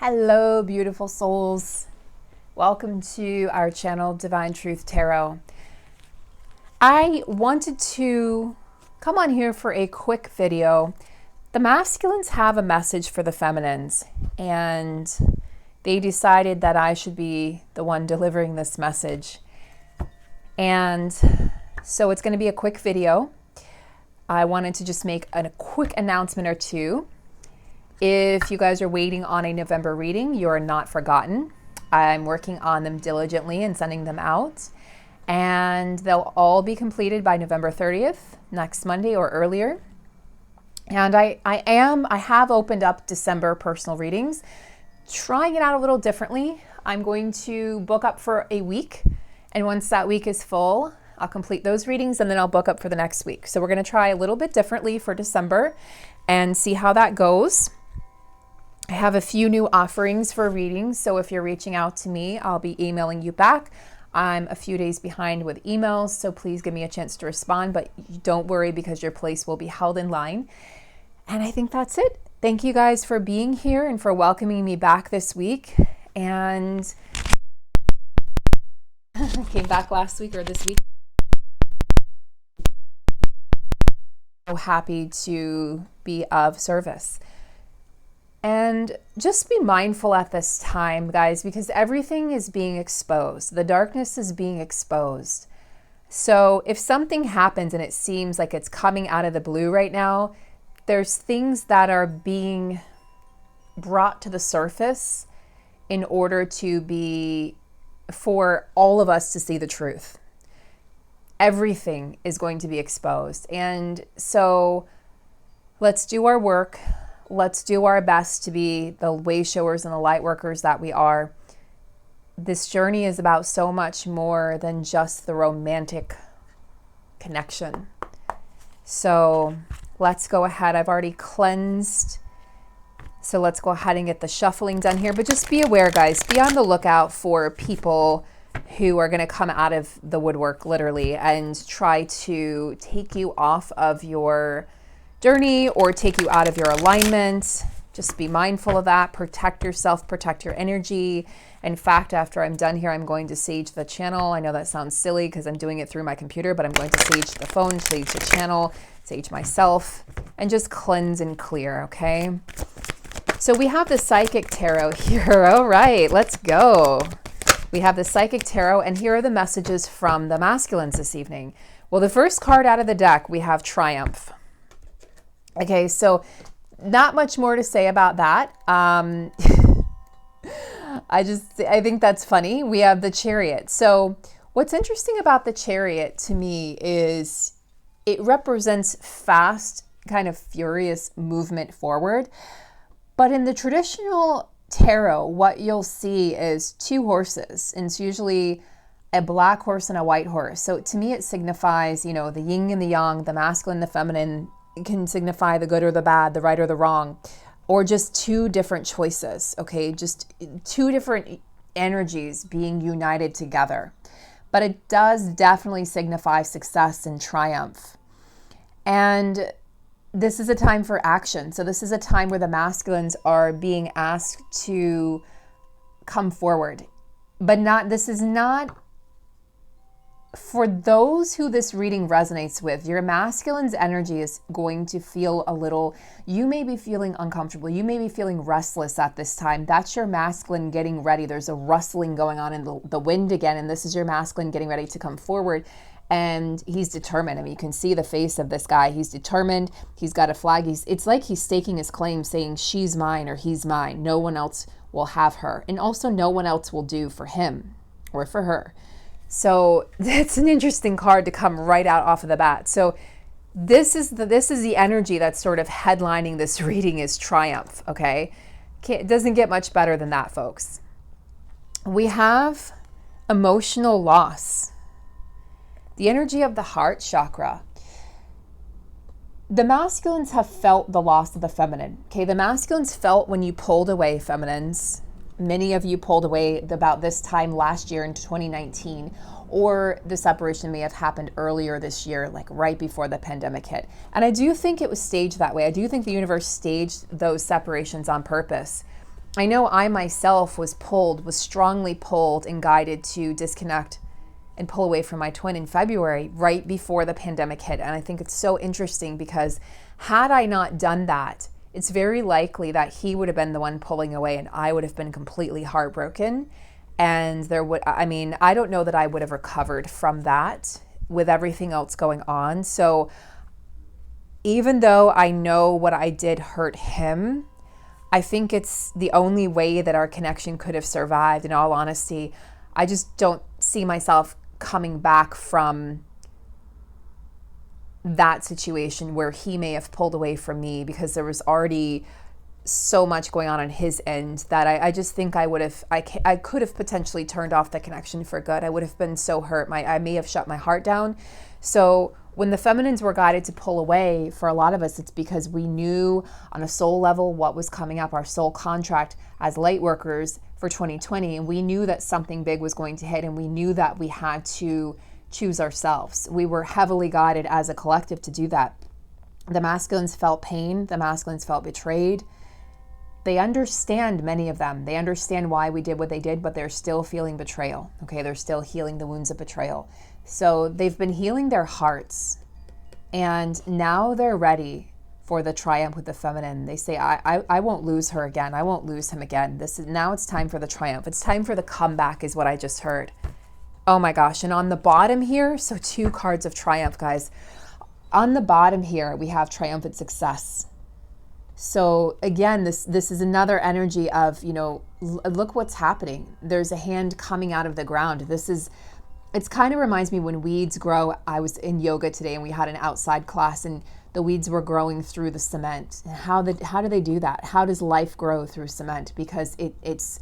Hello, beautiful souls. Welcome to our channel, Divine Truth Tarot. I wanted to come on here for a quick video. The masculines have a message for the feminines, and they decided that I should be the one delivering this message. And so it's going to be a quick video. I wanted to just make a quick announcement or two. If you guys are waiting on a November reading, you are not forgotten. I'm working on them diligently and sending them out. And they'll all be completed by November 30th, next Monday or earlier. And I have opened up December personal readings, trying it out a little differently. I'm going to book up for a week. And once that week is full, I'll complete those readings and then I'll book up for the next week. So we're going to try a little bit differently for December and see how that goes. I have a few new offerings for readings, so if you're reaching out to me, I'll be emailing you back. I'm a few days behind with emails, so please give me a chance to respond, but don't worry because your place will be held in line. And I think that's it. Thank you guys for being here and for welcoming me back this week. And I came back last week or this week. So happy to be of service. And just be mindful at this time, guys, because everything is being exposed. The darkness is being exposed. So if something happens and it seems like it's coming out of the blue right now, there's things that are being brought to the surface in order to be, for all of us to see the truth. Everything is going to be exposed. And so let's do our work. Let's do our best to be the way showers and the light workers that we are. This journey is about so much more than just the romantic connection. So let's go ahead. I've already cleansed. So let's go ahead and get the shuffling done here. But just be aware, guys. Be on the lookout for people who are going to come out of the woodwork, literally, and try to take you off of your journey or take you out of your alignment. Just be mindful of that. Protect yourself, protect your energy. In fact, after I'm done here, I'm going to sage the channel. I know that sounds silly because I'm doing it through my computer, but I'm going to sage the phone, sage the channel, sage myself, and just cleanse and clear, okay? So we have the Psychic Tarot here. All right, let's go. We have the Psychic Tarot, and here are the messages from the masculines this evening. Well, the first card out of the deck, we have Triumph. Okay, so not much more to say about that. I think that's funny. We have the Chariot. So what's interesting about the Chariot to me is it represents fast, kind of furious movement forward. But in the traditional tarot, what you'll see is two horses, and it's usually a black horse and a white horse. So to me, it signifies, you know, the yin and the yang, the masculine, the feminine. It can signify the good or the bad, the right or the wrong, or just two different choices, okay? Just two different energies being united together. But it does definitely signify success and triumph. And this is a time for action. So this is a time where the masculines are being asked to come forward. But this is not for those who this reading resonates with. Your masculine's energy is going to feel a little, you may be feeling uncomfortable. You may be feeling restless at this time. That's your masculine getting ready. There's a rustling going on in the wind again. And this is your masculine getting ready to come forward. And he's determined. I mean, you can see the face of this guy. He's determined. He's got a flag. It's like he's staking his claim, saying she's mine or he's mine. No one else will have her. And also no one else will do for him or for her. So that's an interesting card to come right out off of the bat. So this is the energy that's sort of headlining this reading is Triumph, okay? It doesn't get much better than that, folks. We have emotional loss. The energy of the heart chakra. The masculines have felt the loss of the feminine, okay? The masculines felt when you pulled away, feminines. Many of you pulled away about this time last year in 2019, or the separation may have happened earlier this year, like right before the pandemic hit. And I do think it was staged that way. I do think the universe staged those separations on purpose I know I myself was strongly pulled and guided to disconnect and pull away from my twin in February, right before the pandemic hit. And I think it's so interesting because had I not done that, it's very likely that he would have been the one pulling away and I would have been completely heartbroken. And I don't know that I would have recovered from that with everything else going on. So even though I know what I did hurt him, I think it's the only way that our connection could have survived. In all honesty, I just don't see myself coming back from that situation where he may have pulled away from me, because there was already so much going on his end that I just think I could have potentially turned off the connection for good. I would have been so hurt. I may have shut my heart down. So when the feminines were guided to pull away, for a lot of us, it's because we knew on a soul level what was coming up, our soul contract as light workers for 2020. And we knew that something big was going to hit, and we knew that we had to choose ourselves. We were heavily guided as a collective to do that. The masculines felt pain. The masculines felt betrayed. They understand, many of them, they understand why we did what they did, but they're still feeling betrayal. Okay, they're still healing the wounds of betrayal. So they've been healing their hearts, and now they're ready for the triumph with the feminine. They say, I won't lose her again. I won't lose him again. Now it's time for the triumph. It's time for the comeback is what I just heard. Oh my gosh. And on the bottom here, so 2 cards of triumph, guys. On the bottom here, we have triumphant success. So again, this is another energy of, look what's happening. There's a hand coming out of the ground. It kind of reminds me when weeds grow. I was in yoga today and we had an outside class and the weeds were growing through the cement. How do they do that? How does life grow through cement? Because it's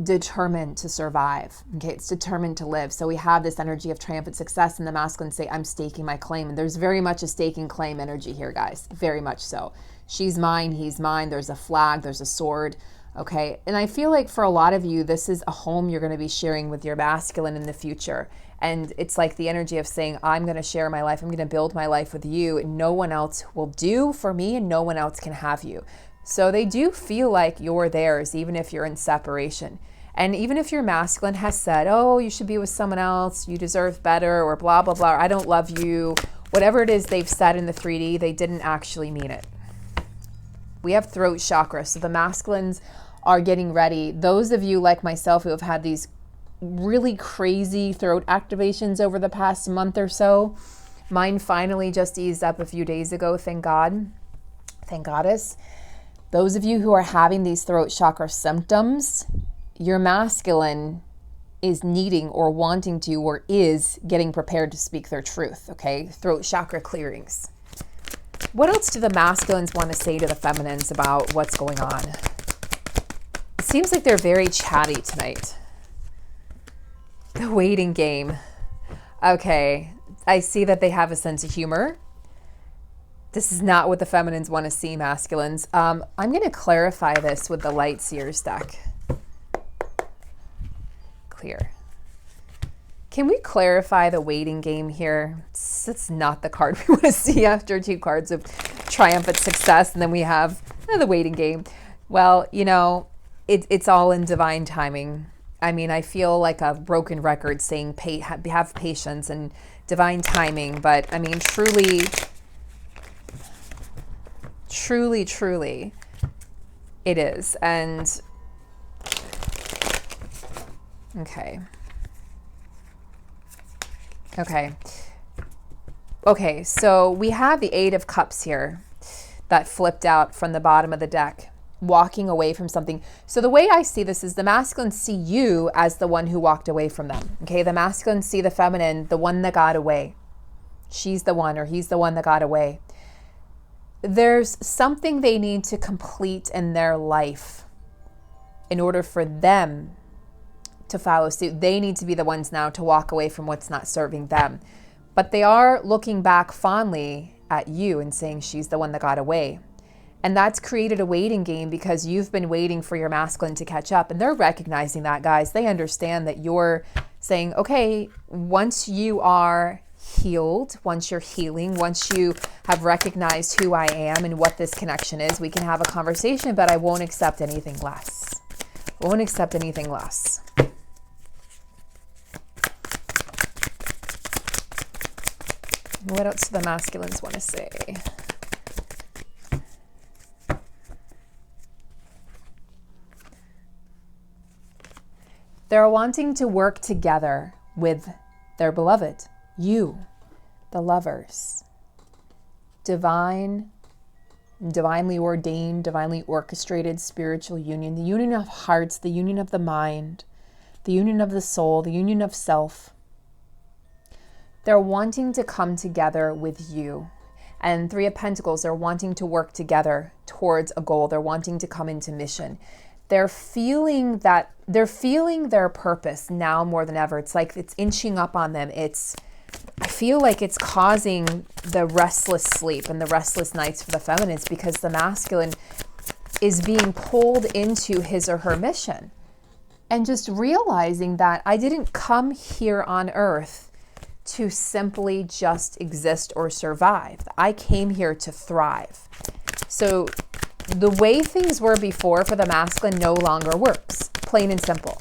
determined to survive. Okay, it's determined to live. So we have this energy of triumphant success, and the masculine say, I'm staking my claim. And there's very much a staking claim energy here, guys. Very much so. She's mine, he's mine. There's a flag, there's a sword. Okay, and I feel like for a lot of you, this is a home you're going to be sharing with your masculine in the future. And it's like the energy of saying, I'm going to share my life. I'm going to build my life with you, and no one else will do for me, and no one else can have you. So they do feel like you're theirs, even if you're in separation. And even if your masculine has said, oh, you should be with someone else, you deserve better, or blah, blah, blah, I don't love you, whatever it is they've said in the 3D, they didn't actually mean it. We have throat chakra. So the masculines are getting ready. Those of you like myself who have had these really crazy throat activations over the past month or so, mine finally just eased up a few days ago, thank God. Thank Goddess. Those of you who are having these throat chakra symptoms, your masculine is needing or wanting to or is getting prepared to speak their truth, okay? Throat chakra clearings. What else do the masculines want to say to the feminines about what's going on? It seems like they're very chatty tonight. The waiting game. Okay, I see that they have a sense of humor. This is not what the feminines want to see, masculines. I'm going to clarify this with the Light Seers deck. Clear. Can we clarify the waiting game here? It's not the card we want to see after 2 cards of triumphant success, and then we have the waiting game. Well, it's all in divine timing. I mean, I feel like a broken record saying have patience and divine timing, but I mean, truly, it is. And Okay, so we have the 8 of Cups here that flipped out from the bottom of the deck, walking away from something. So the way I see this is the masculines see you as the one who walked away from them. Okay, the masculines see the feminine, the one that got away. She's the one, or he's the one that got away. There's something they need to complete in their life in order for them to follow suit. They need to be the ones now to walk away from what's not serving them. But they are looking back fondly at you and saying she's the one that got away. And that's created a waiting game because you've been waiting for your masculine to catch up. And they're recognizing that, guys. They understand that you're saying, okay, once you are healed, once you're healing, once you have recognized who I am and what this connection is, we can have a conversation, but I won't accept anything less. I won't accept anything less. What else do the masculines want to say? They're wanting to work together with their beloved, you, the lovers. Divinely ordained, divinely orchestrated spiritual union, the union of hearts, the union of the mind, the union of the soul, the union of self. They're wanting to come together with you. And Three of Pentacles, they're wanting to work together towards a goal. They're wanting to come into mission. They're feeling their purpose now more than ever. It's like it's inching up on them. I feel like it's causing the restless sleep and the restless nights for the feminines, because the masculine is being pulled into his or her mission. And just realizing that I didn't come here on earth to simply just exist or survive. I came here to thrive. So the way things were before for the masculine no longer works, plain and simple.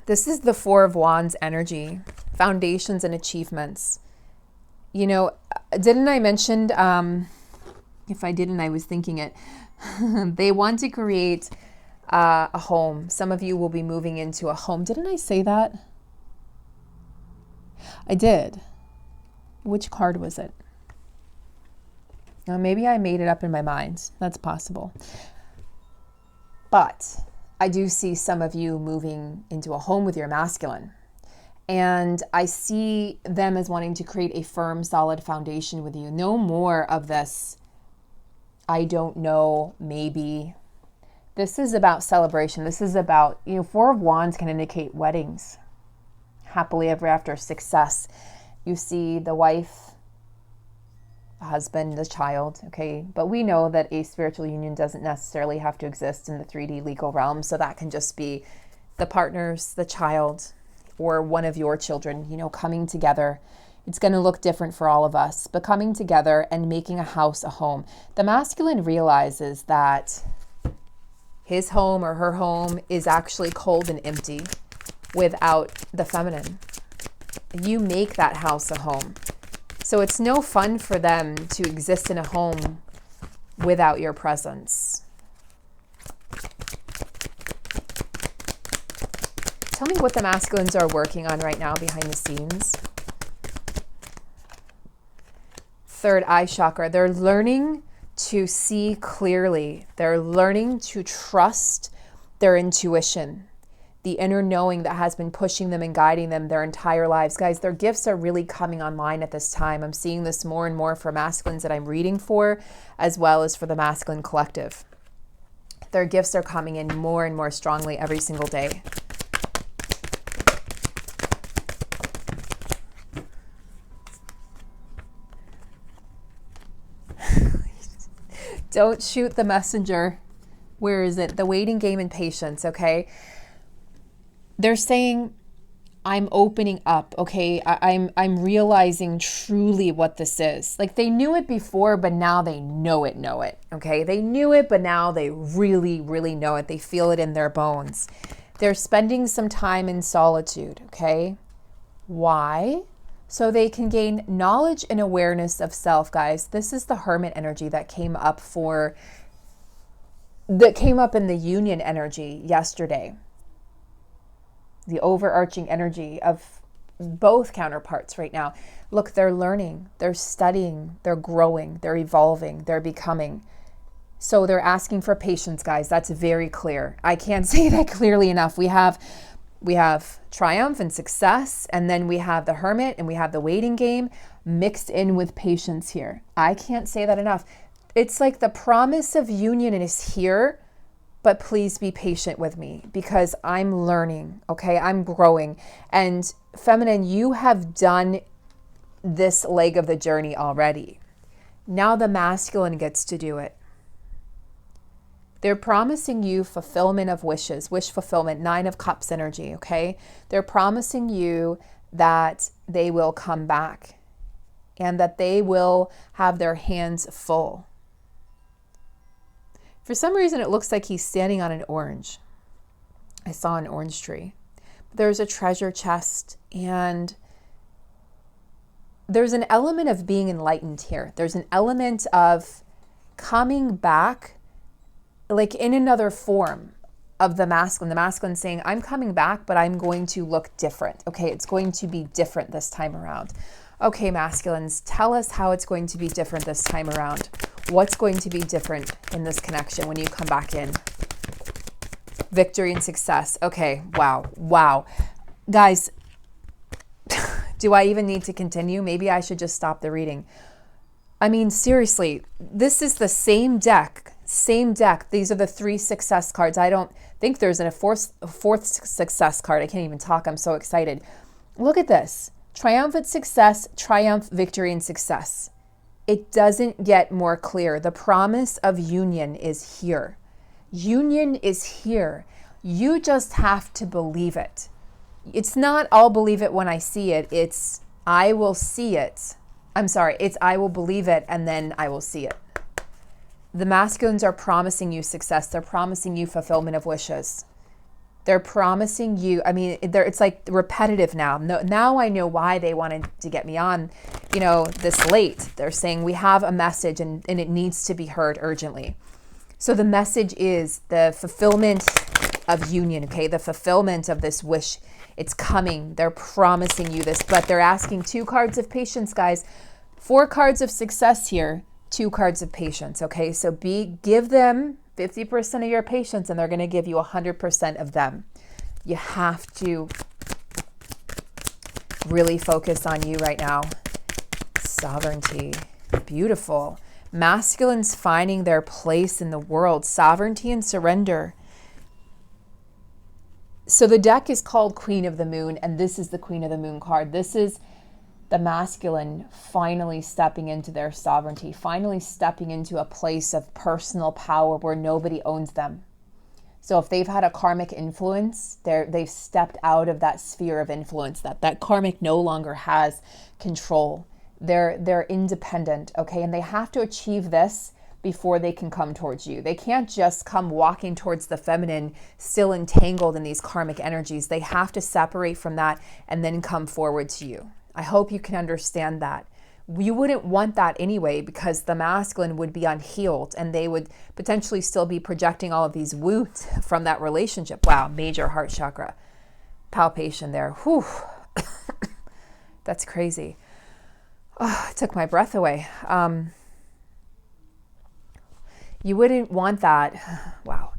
This is the Four of Wands energy, foundations and achievements. You know, didn't I mention, if I didn't, I was thinking it, they want to create a home. Some of you will be moving into a home. Didn't I say that? I did. Which card was it? Now, maybe I made it up in my mind. That's possible. But I do see some of you moving into a home with your masculine. And I see them as wanting to create a firm, solid foundation with you. No more of this, I don't know, maybe. This is about celebration. This is about, Four of Wands can indicate weddings. Happily ever after, success. You see the wife, the husband, the child, okay? But we know that a spiritual union doesn't necessarily have to exist in the 3D legal realm. So that can just be the partners, the child, or one of your children, coming together. It's going to look different for all of us, but coming together and making a house a home. The masculine realizes that his home or her home is actually cold and empty without the feminine. You make that house a home. So it's no fun for them to exist in a home without your presence. Tell me what the masculines are working on right now behind the scenes. Third eye chakra. They're learning to see clearly. They're learning to trust their intuition, the inner knowing that has been pushing them and guiding them their entire lives. Guys, their gifts are really coming online at this time. I'm seeing this more and more for masculines that I'm reading for, as well as for the masculine collective. Their gifts are coming in more and more strongly every single day. Don't shoot the messenger. Where is it? The waiting game and patience, okay? They're saying, I'm opening up, okay? I'm realizing truly what this is. Like, they knew it before, but now they know it, okay? They knew it, but now they really, really know it. They feel it in their bones. They're spending some time in solitude, okay? Why? So they can gain knowledge and awareness of self, guys. This is the Hermit energy that came up in the Union energy yesterday. The overarching energy of both counterparts right now. Look, they're learning, they're studying, they're growing, they're evolving, they're becoming. So they're asking for patience, guys. That's very clear. I can't say that clearly enough. We have triumph and success, and then we have the Hermit and we have the waiting game mixed in with patience here. I can't say that enough. It's like the promise of union is here, but please be patient with me because I'm learning, okay? I'm growing. And feminine, you have done this leg of the journey already. Now the masculine gets to do it. They're promising you fulfillment of wishes, wish fulfillment, 9 of Cups energy, okay? They're promising you that they will come back and that they will have their hands full. For some reason, it looks like he's standing on an orange. I saw an orange tree. There's a treasure chest, and there's an element of being enlightened here. There's an element of coming back, like in another form of the masculine. The masculine saying, I'm coming back, but I'm going to look different. Okay, it's going to be different this time around. Okay, masculines, tell us how it's going to be different this time around. What's going to be different in this connection when you come back in? Victory and success. Okay, wow. Guys, do I even need to continue? Maybe I should just stop the reading. I mean, seriously, this is the same deck. These are the 3 success cards. I don't think there's a fourth success card. I can't even talk. I'm so excited. Look at this. Triumphant success, triumph, victory, and success. It doesn't get more clear. The promise of union is here. Union is here. You just have to believe it. It's not I'll believe it when I see it. It's I will see it. It's I will believe it and then I will see it. The masculines are promising you success. They're promising you fulfillment of wishes. They're promising you, it's like repetitive now. Now I know why they wanted to get me on, this late. They're saying we have a message and it needs to be heard urgently. So the message is the fulfillment of union, okay? The fulfillment of this wish. It's coming. They're promising you this, but they're asking 2 cards of patience, guys. 4 cards of success here, 2 cards of patience, okay? So give them 50% of your patience and they're going to give you 100% of them. You have to really focus on you right now. Sovereignty. Beautiful. Masculines finding their place in the world. Sovereignty and surrender. So the deck is called Queen of the Moon, and this is the Queen of the Moon card. This is the masculine finally stepping into their sovereignty, finally stepping into a place of personal power where nobody owns them. So if they've had a karmic influence, they've stepped out of that sphere of influence. That karmic no longer has control. They're independent, okay? And they have to achieve this before they can come towards you. They can't just come walking towards the feminine, still entangled in these karmic energies. They have to separate from that and then come forward to you. I hope you can understand that. You wouldn't want that anyway, because the masculine would be unhealed and they would potentially still be projecting all of these wounds from that relationship. Wow, major heart chakra palpation there. Whew. That's crazy. Oh, it took my breath away. You wouldn't want that. Wow.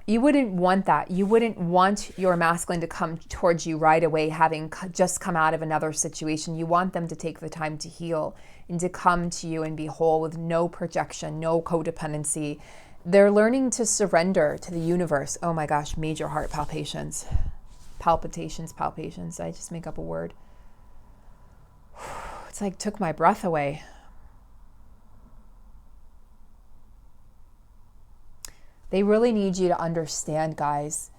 You wouldn't want that. You wouldn't want your masculine to come towards you right away, having just come out of another situation. You want them to take the time to heal and to come to you and be whole with no projection, no codependency. They're learning to surrender to the universe. Oh my gosh, major heart palpitations. Palpitations. Did I just make up a word? It's like took my breath away. They really need you to understand, guys.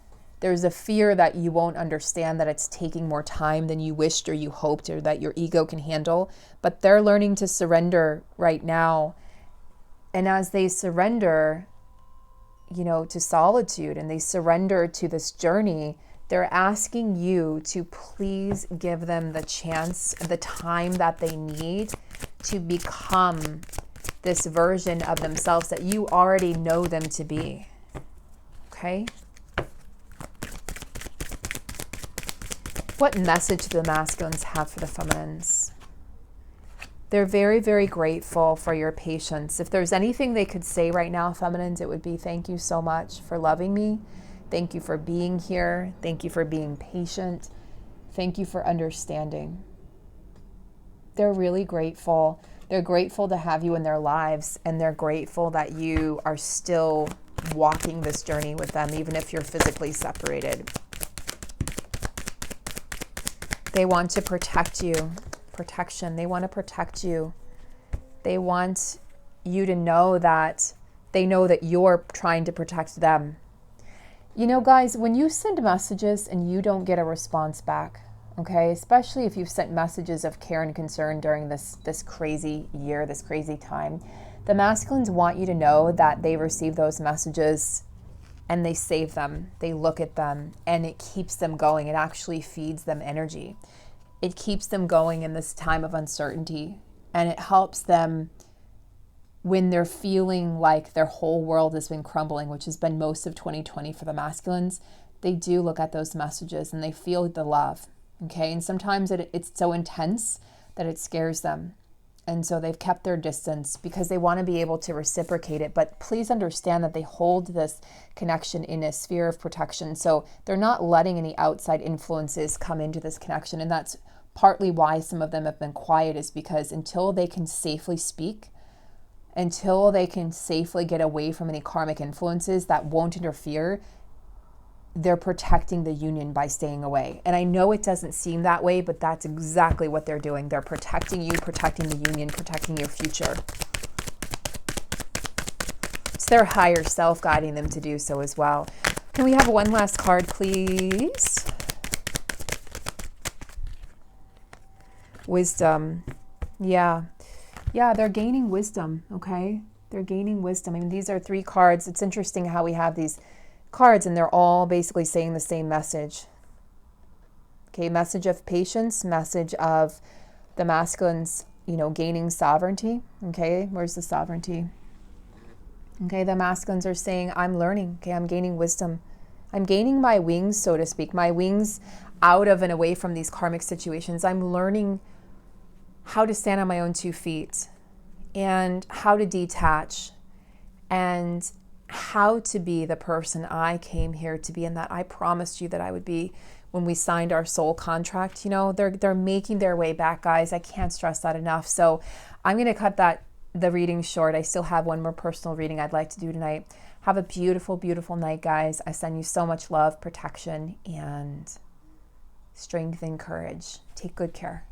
There's a fear that you won't understand, that it's taking more time than you wished or you hoped, or that your ego can handle. But they're learning to surrender right now. And as they surrender, to solitude, and they surrender to this journey, they're asking you to please give them the chance, the time that they need to become this version of themselves that you already know them to be. Okay? What message do the masculines have for the feminines? They're very, very grateful for your patience. If there's anything they could say right now, feminines, it would be thank you so much for loving me. Thank you for being here. Thank you for being patient. Thank you for understanding. They're really grateful. They're grateful to have you in their lives, and they're grateful that you are still walking this journey with them, even if you're physically separated. They want to protect you. Protection. They want to protect you. They want you to know that they know that you're trying to protect them. You know, guys, when you send messages and you don't get a response back, okay, especially if you've sent messages of care and concern during this crazy year, this crazy time, the masculines want you to know that they receive those messages and they save them, they look at them, and it keeps them going. It actually feeds them energy. It keeps them going in this time of uncertainty, and it helps them when they're feeling like their whole world has been crumbling, which has been most of 2020 for the masculines. They do look at those messages and they feel the love, okay? And sometimes it's so intense that it scares them. And so they've kept their distance because they want to be able to reciprocate it. But please understand that they hold this connection in a sphere of protection. So they're not letting any outside influences come into this connection. And that's partly why some of them have been quiet, is because until they can safely speak, until they can safely get away from any karmic influences that won't interfere, they're protecting the union by staying away. And I know it doesn't seem that way, but that's exactly what they're doing. They're protecting you, protecting the union, protecting your future. It's their higher self guiding them to do so as well. Can we have one last card, please? Wisdom. Yeah, they're gaining wisdom, okay? They're gaining wisdom. I mean, these are 3 cards. It's interesting how we have these cards and they're all basically saying the same message. Okay, message of patience, message of the masculines, gaining sovereignty. Okay, where's the sovereignty? Okay, the masculines are saying, I'm learning. Okay, I'm gaining wisdom. I'm gaining my wings, so to speak, my wings out of and away from these karmic situations. I'm learning how to stand on my own 2 feet and how to detach and how to be the person I came here to be and that I promised you that I would be when we signed our soul contract. They're making their way back, guys. I can't stress that enough. So I'm going to cut the reading short. I still have one more personal reading I'd like to do tonight. Have a beautiful, beautiful night, guys. I send you so much love, protection, and strength and courage. Take good care.